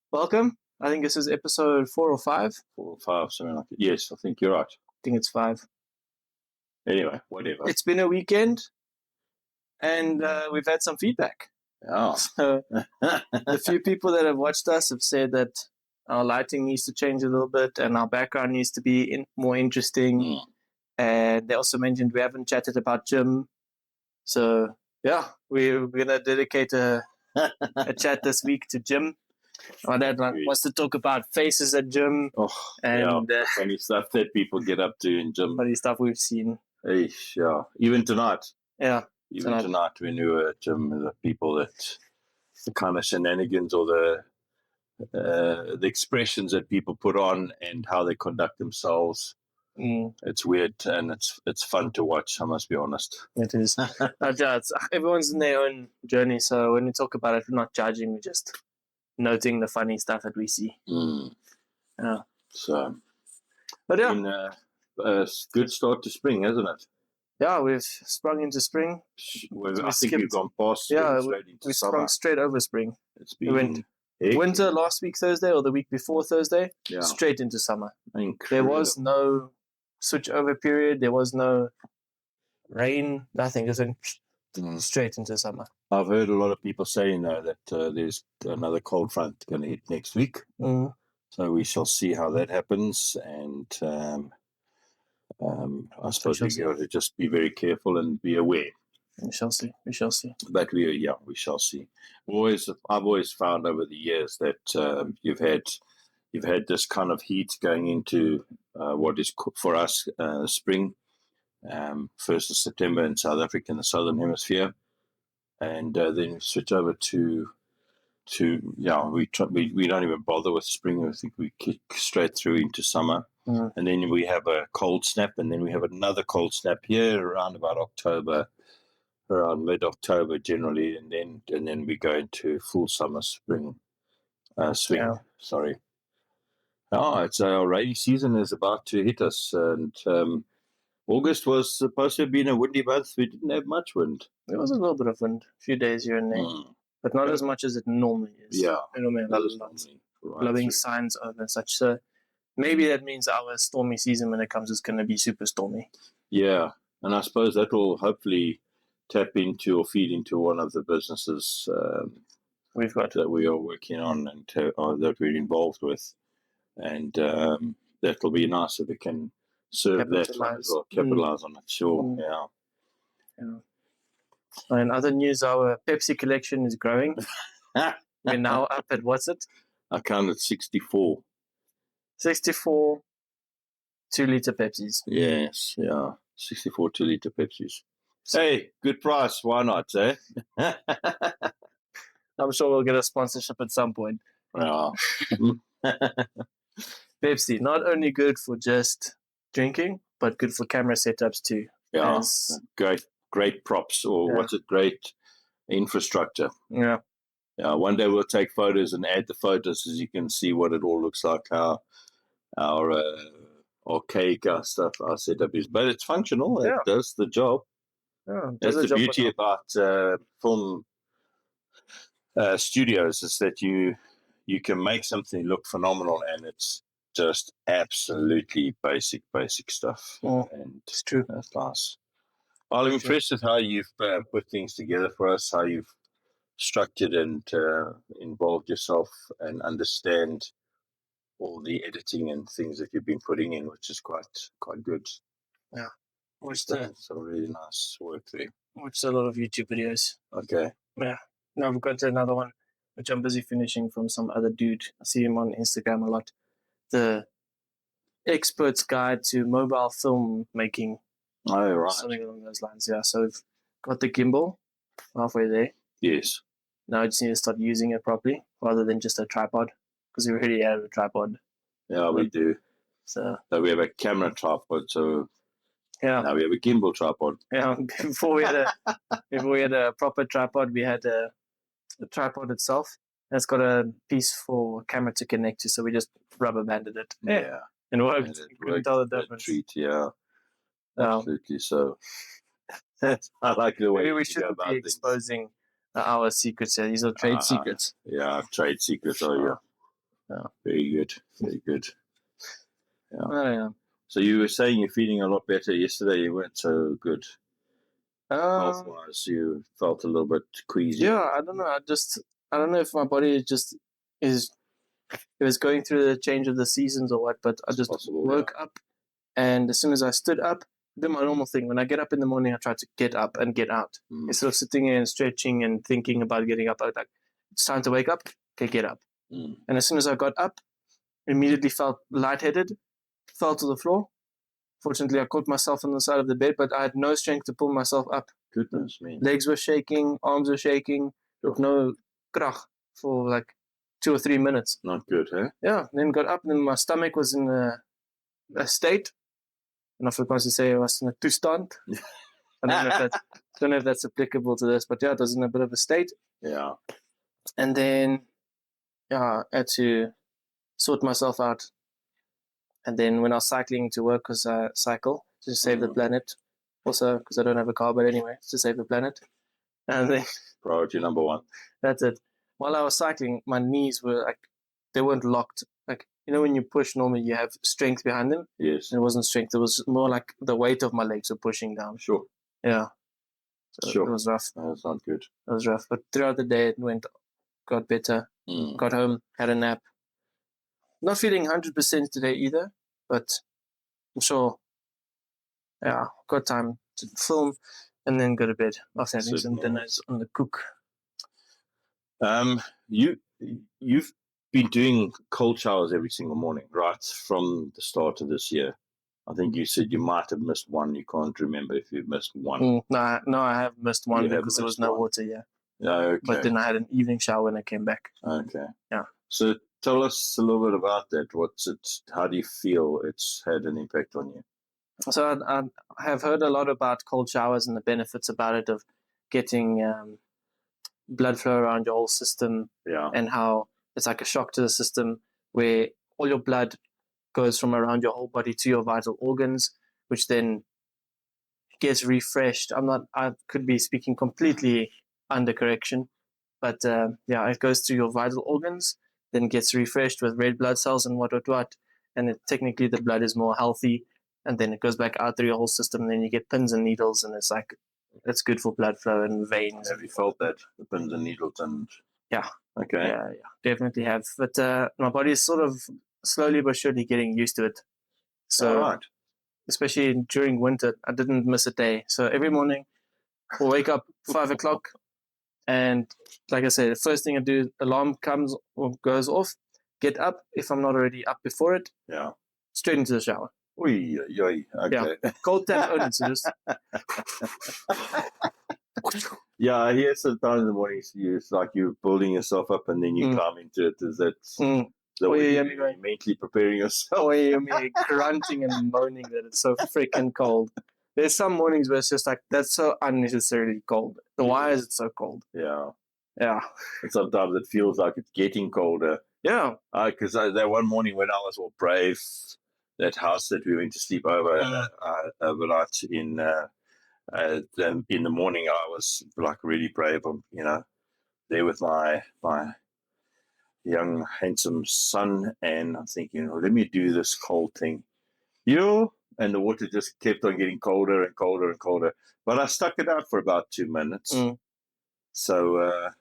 Welcome. I think this is episode 4 or 5. 4 or 5, something like it. Yes, I think you're right. I think it's 5. Anyway, whatever. It's been a weekend, and we've had some feedback. Oh. So the few people that have watched us have said that our lighting needs to change a little bit, and our background needs to be more interesting. Mm. And they also mentioned we haven't chatted about gym. So yeah, we're gonna dedicate a chat this week to gym. My dad wants to talk about faces at gym and funny stuff that people get up to in gym. funny stuff we've seen. Eesh, yeah, even tonight. Yeah, even tonight when we were at gym, the people that the kind of shenanigans or the expressions that people put on and how they conduct themselves. It's weird and it's fun to watch. I must be honest. It is. Everyone's in their own journey, so when we talk about it, we're not judging. We're just noting the funny stuff that we see. Yeah. So, but yeah, been a good start to spring, hasn't it? Yeah, we've sprung into spring. I think we've gone past spring, straight into summer. Sprung straight over spring. It's been winter last week Thursday or the week before Thursday, straight into summer. Incredible. There was no switch over period. There was no rain. Nothing. It went straight into summer. I've heard a lot of people saying though that there's another cold front going to hit next week. So we shall see how that happens, and I suppose we got to just be very careful and be aware. We shall see. But we shall see. I've always found over the years that you've had this kind of heat going into what is for us spring, 1st of September in South Africa in the Southern Hemisphere, and then we switch over to we don't even bother with spring. I think we kick straight through into summer. And then we have a cold snap, and then we have another cold snap here around about October, around mid-October generally, and then we go into full summer swing. Sorry. It's our rainy season is about to hit us, and August was supposed to have been a windy month. We didn't have much wind. There was a little bit of wind, a few days here and there, but not as much as it normally is. Yeah, not as normally. Blowing signs over and such. So maybe that means our stormy season when it comes is going to be super stormy. Yeah, and I suppose that will hopefully tap into or feed into one of the businesses we've got that we are working on and that we're involved with, and that will be nice if we can serve that as well, capitalize on it. Sure, yeah. In other news, our Pepsi collection is growing. We're now up at what's it? I counted 64. 64 2-liter Pepsis. Yes, 64 2-liter Pepsis. Hey, good price. Why not, eh? I'm sure we'll get a sponsorship at some point. Yeah. Pepsi, not only good for just drinking, but good for camera setups too. Yeah, great props, or what's it? Great infrastructure. Yeah. Yeah, one day we'll take photos and add the photos so you can see what it all looks like, how our archaic stuff, our setup is. But it's functional. It does the job. Yeah, that's the beauty about film studios, is that you can make something look phenomenal, and it's just absolutely basic stuff. And it's true. That's nice. I'm impressed with how you've put things together for us, how you've structured and involved yourself and understand all the editing and things that you've been putting in, which is quite good. Yeah. Some really nice work there. Watched a lot of YouTube videos. Okay. Yeah. Now we've got to another one, which I'm busy finishing from some other dude. I see him on Instagram a lot. The Expert's Guide to Mobile Film Making. Oh, right. Something along those lines, yeah. So we've got the gimbal halfway there. Yes. Now I just need to start using it properly rather than just a tripod, because we already have a tripod. Yeah, we do. So we have a camera tripod, so now we have a gimbal tripod. Yeah, before we had a proper tripod, we had a tripod itself. And it's got a piece for camera to connect to, so we just rubber banded it. Yeah. And it worked. You couldn't tell the difference. Treat, absolutely. So I like the way maybe we shouldn't be exposing our secrets here. These are trade secrets. Yeah, trade secrets. Oh, yeah. Yeah. Very good. Very good. Yeah. So you were saying you're feeling a lot better. Yesterday you weren't so good. Health-wise, you felt a little bit queasy. Yeah, I don't know. I don't know if my body is it was going through the change of the seasons or what, but I just woke up, and as soon as I stood up, I did my normal thing. When I get up in the morning, I try to get up and get out. Instead of sitting here and stretching and thinking about getting up, I was like, it's time to wake up. Okay, get up. And as soon as I got up, immediately felt lightheaded, fell to the floor. Fortunately, I caught myself on the side of the bed, but I had no strength to pull myself up. Goodness me. Legs were shaking, arms were shaking, with no krach for like 2 or 3 minutes. Not good, huh? Yeah, then got up, and then my stomach was in a state. And I forgot to say I was in a toestand. I don't know if that's applicable to this, but yeah, it was in a bit of a state. Yeah. And then I had to sort myself out. And then when I was cycling to work, because I cycle to save the planet, also because I don't have a car, but anyway, it's to save the planet. And then priority number one. That's it. While I was cycling, my knees were like, they weren't locked. Like, you know, when you push, normally you have strength behind them. Yes. It wasn't strength. It was more like the weight of my legs were pushing down. Sure. Yeah. So It was rough. That's not good. It was rough. But throughout the day, it got better. Got home, had a nap. Not feeling 100% today either, but I'm sure, got time to film and then go to bed after having some dinners on the cook. You've been doing cold showers every single morning, right, from the start of this year. I think you said you might have missed one. You can't remember if you've missed one. No, I have missed one because there was no water. Yeah. Okay. But then I had an evening shower when I came back. Okay. Yeah. So tell us a little bit about that. How do you feel it's had an impact on you? So I have heard a lot about cold showers and the benefits about it, of getting blood flow around your whole system, and how it's like a shock to the system where all your blood goes from around your whole body to your vital organs, which then gets refreshed. I could be speaking completely under correction, but it goes through your vital organs, then gets refreshed with red blood cells and what, and technically the blood is more healthy, and then it goes back out through your whole system, and then you get pins and needles, and it's good for blood flow and veins. Have you felt that, the pins and needles? And yeah, okay, yeah, definitely have. But my body is sort of slowly but surely getting used to it. So, especially during winter, I didn't miss a day. So every morning, I'll wake up 5 o'clock, and like I said, the first thing I do, alarm comes or goes off, get up if I'm not already up before it. Yeah. Straight into the shower. Okay. Yeah. Cold tap only, so just. Yeah, I hear sometimes in the mornings it's like you're building yourself up and then you climb into it. Is that the way you're mentally preparing yourself? Oh, you hear me grunting and moaning that it's so freaking cold. There's some mornings where it's just like, that's so unnecessarily cold. Why is it so cold? Yeah. Yeah. And sometimes it feels like it's getting colder. Yeah. Because that one morning when I was all brave, that house that we went to sleep over overnight in the morning, I was like really brave. There with my young handsome son, and I'm thinking, let me do this cold thing. And the water just kept on getting colder and colder and colder. But I stuck it out for about 2 minutes. So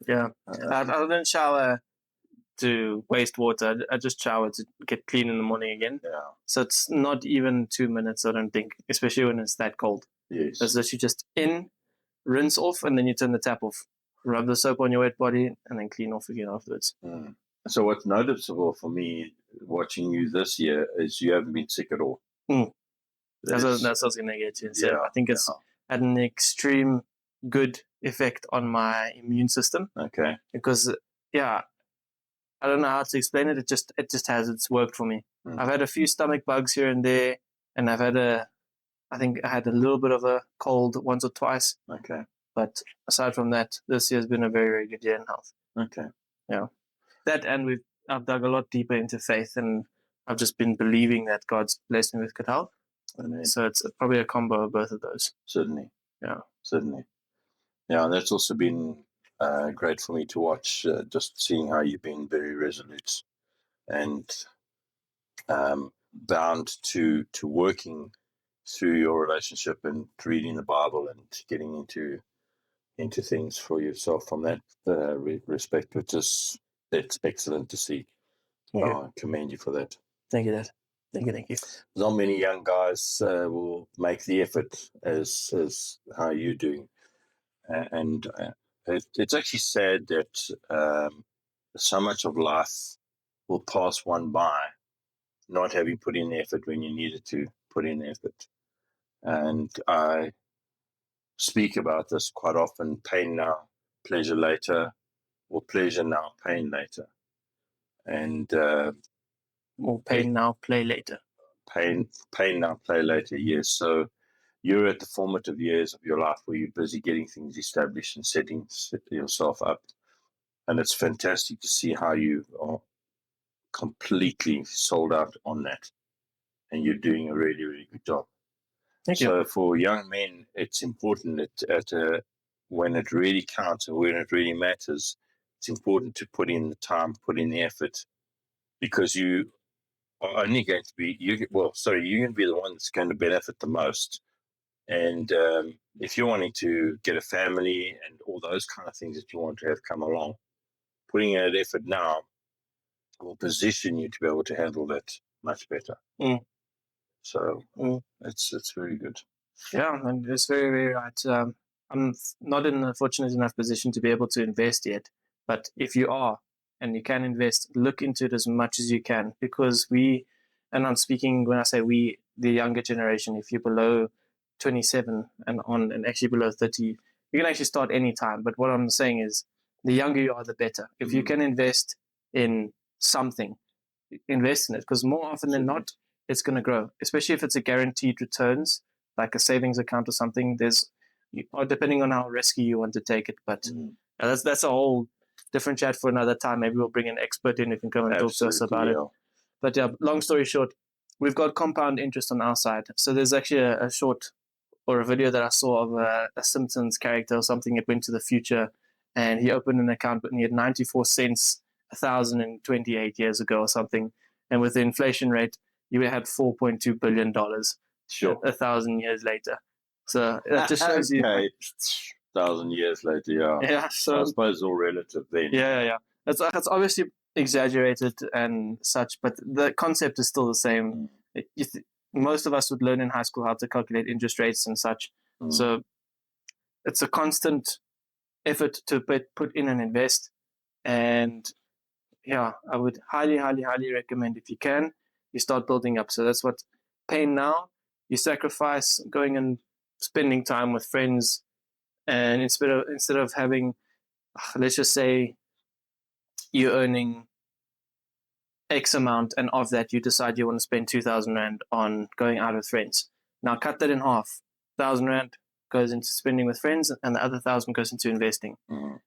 I didn't shower to waste water. I just shower to get clean in the morning again. Yeah. So it's not even 2 minutes, I don't think, especially when it's that cold. Yes. It's that you just rinse off, and then you turn the tap off. Rub the soap on your wet body, and then clean off again afterwards. So what's noticeable for me watching you this year is you haven't been sick at all. That's what I was going to get to. So I think it's had an extreme good effect on my immune system. Okay. Because, I don't know how to explain it. It just has. It's worked for me. I've had a few stomach bugs here and there, and I think I had a little bit of a cold once or twice. Okay. But aside from that, this year's been a very, very good year in health. Okay. Yeah. That, and I've dug a lot deeper into faith, and I've just been believing that God's blessed me with good health. Amen. So it's probably a combo of both of those. Certainly. Yeah. Certainly. Yeah, and that's also been great for me to watch, just seeing how you've been very resolute and bound to working through your relationship and reading the Bible and getting into things for yourself from that respect, which is it's excellent to see. I commend you for that. Thank you, Dad. Thank you. Not many young guys will make the effort as how you're doing, and it's actually sad that so much of life will pass one by not having put in the effort when you needed to put in effort. And I speak about this quite often: pain now, pleasure later, or pleasure now, pain later. And more pain now, play later. Pain now, play later. Yes. So you're at the formative years of your life where you're busy getting things established and setting yourself up, and it's fantastic to see how you are completely sold out on that, and you're doing a really, really good job. Thank you. So for young men, it's important that when it really counts and when it really matters, it's important to put in the time, put in the effort, because you are only going to be you're going to be the one that's going to benefit the most. And if you're wanting to get a family and all those kind of things that you want to have come along, putting in that effort now will position you to be able to handle that much better. So it's very good. Yeah, and it's very, very right. I'm not in a fortunate enough position to be able to invest yet, but if you are and you can invest, look into it as much as you can, because and I'm speaking when I say we, the younger generation, if you're below 27 and on, and actually below 30, you can actually start any time. But what I'm saying is, the younger you are, the better. If you can invest in something, invest in it, because more often than not, it's going to grow, especially if it's a guaranteed returns, like a savings account or something. Or depending on how risky you want to take it. But that's a whole different chat for another time. Maybe we'll bring an expert in who can come and talk to us about it. But yeah, long story short, we've got compound interest on our side. So there's actually a short or a video that I saw of a Simpsons character or something that went to the future, and he opened an account and he had 94 cents 1,028 years ago or something. And with the inflation rate, you had $4.2 billion 1,000 years later. So that just shows you. 1,000 years later, yeah. Yeah, so I suppose it's all relative then. Yeah. It's obviously exaggerated and such, but the concept is still the same. Most of us would learn in high school how to calculate interest rates and such. So it's a constant effort to put in and invest. And yeah, I would highly, highly, highly recommend, if you can, you start building up. So that's what pain now. You sacrifice going and spending time with friends, and instead of having, let's just say, you're earning X amount, and of that you decide you want to spend 2,000 Rand on going out with friends. Now cut that in half. 1,000 Rand goes into spending with friends, and the other 1,000 goes into investing.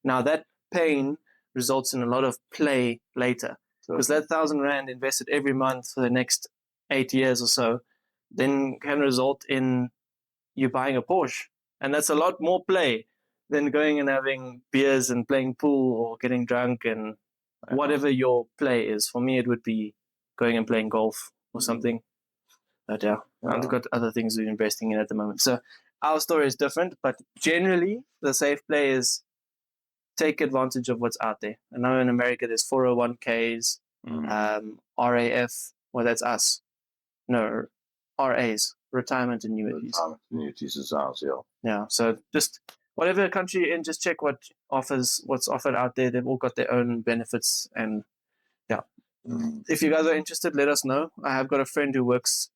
Now that pain results in a lot of play later, because that 1,000 Rand invested every month for the next 8 years or so then can result in you buying a Porsche, and that's a lot more play than going and having beers and playing pool or getting drunk and whatever your play is. For me, it would be going and playing golf or something. But yeah, I've got other things we're investing in at the moment. So our story is different, but generally the safe play is take advantage of what's out there. I know in America there's 401ks, RAF, well, that's us. No, RAs, retirement annuities. Retirement annuities is ours, yeah. Yeah, so just whatever country you're in, just check what's offered out there. They've all got their own benefits, and yeah. If you guys are interested, let us know. I have got a friend who works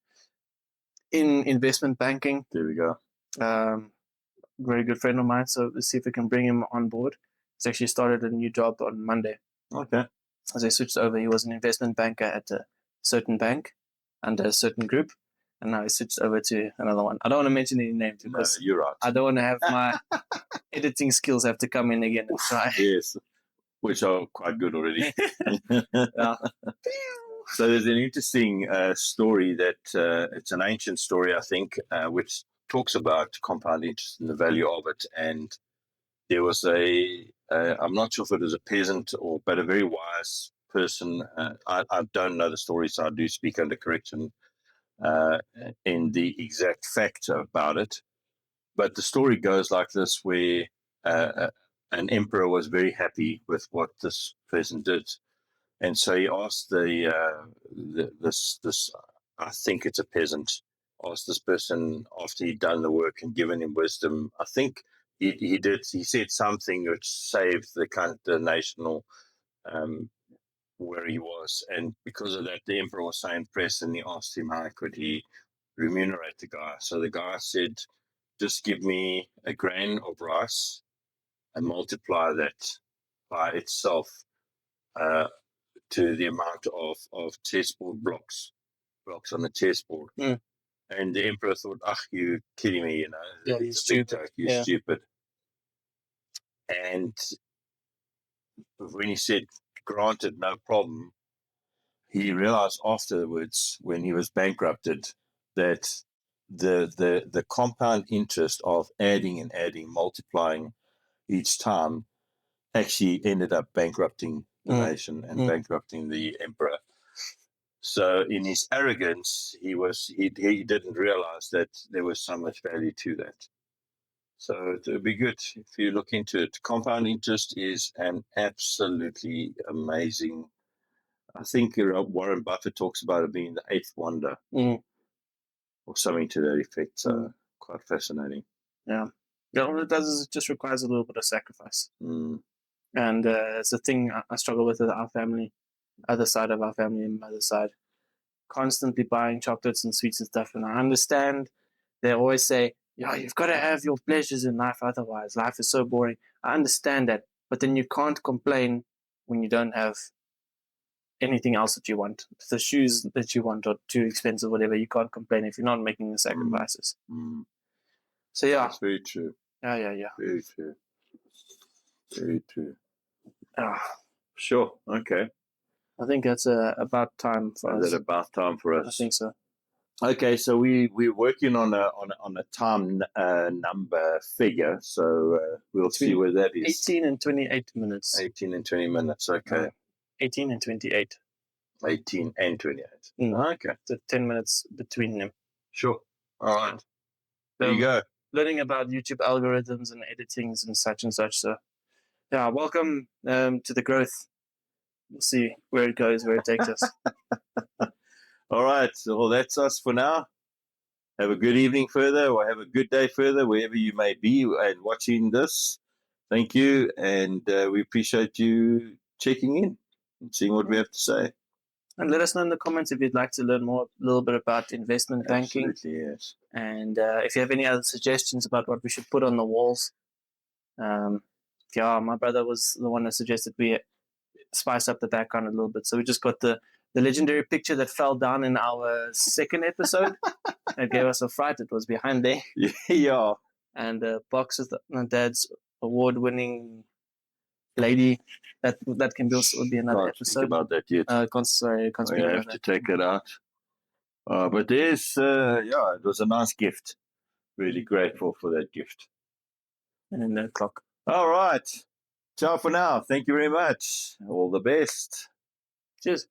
in investment banking. There we go. Very good friend of mine, so let's see if we can bring him on board. He's actually started a new job on Monday. Okay. As I switched over, he was an investment banker at a certain bank under a certain group, and now he switched over to another one. I don't want to mention any names because you're right. I don't want to have my editing skills have to come in again and try. Yes, which are quite good already. Yeah. So there's an interesting story that it's an ancient story, I think, which talks about compound interest and the value of it. And there was I'm not sure if it was a peasant but a very wise person. I don't know the story, so I do speak under correction in the exact facts about it. But the story goes like this, where an emperor was very happy with what this person did. And so he asked this, I think it's a peasant, asked this person after he'd done the work and given him wisdom. I think he said something which saved the national where he was. And because of that, the emperor was so impressed, and he asked him how could he remunerate the guy. So the guy said, just give me a grain of rice and multiply that by itself to the amount of chessboard blocks on the chessboard. Mm. And the emperor thought, you're kidding me, Yeah, it's you're a big stupid. joke, you're stupid. And when he said, granted, no problem, he realized afterwards, when he was bankrupted, that the compound interest of adding and adding, multiplying each time, actually ended up bankrupting the nation and bankrupting the emperor. So in his arrogance, he didn't realize that there was so much value to that. So it would be good if you look into it. Compound interest is an absolutely amazing. I think Warren Buffett talks about it being the eighth wonder, or something to that effect. So quite fascinating. Yeah. All it does is it just requires a little bit of sacrifice. Mm. And it's a thing I struggle with our family, other side of our family and mother's side, constantly buying chocolates and sweets and stuff. And I understand they always say, yeah, you've got to have your pleasures in life, otherwise life is so boring. I understand that, but then you can't complain when you don't have anything else that you want. If the shoes that you want are too expensive, whatever, you can't complain if you're not making the sacrifices. So yeah, that's very true. Yeah. Very true. Very true. Ah, Sure. Okay. I think that's about time for us. Is that about time for us? I think so. Okay, so we're working on a time number figure, so we'll see where that is. 18 and 28 minutes. 18 and 20 minutes. Okay. 18 and 28. 18 and 28. Okay. So 10 minutes between them. Sure. All right. There you go. Learning about YouTube algorithms and editings and such. So, yeah, welcome to the growth. We'll see where it goes, where it takes us. All right. So, well, that's us for now. Have a good evening further, or have a good day further, wherever you may be and watching this. Thank you. And we appreciate you checking in and seeing what we have to say. And let us know in the comments if you'd like to learn more, a little bit about investment banking. Absolutely, yes. And if you have any other suggestions about what we should put on the walls. My brother was the one that suggested we spice up the background a little bit. So we just got the legendary picture that fell down in our second episode. It gave us a fright. It was behind there. Yeah. And a box of Dad's award-winning lady. That can also be another episode. Think about that yet. Can't speak have about to that. take it out. But there's, it was a nice gift. Really grateful for that gift. And then the clock. All right. Ciao for now. Thank you very much. All the best. Cheers.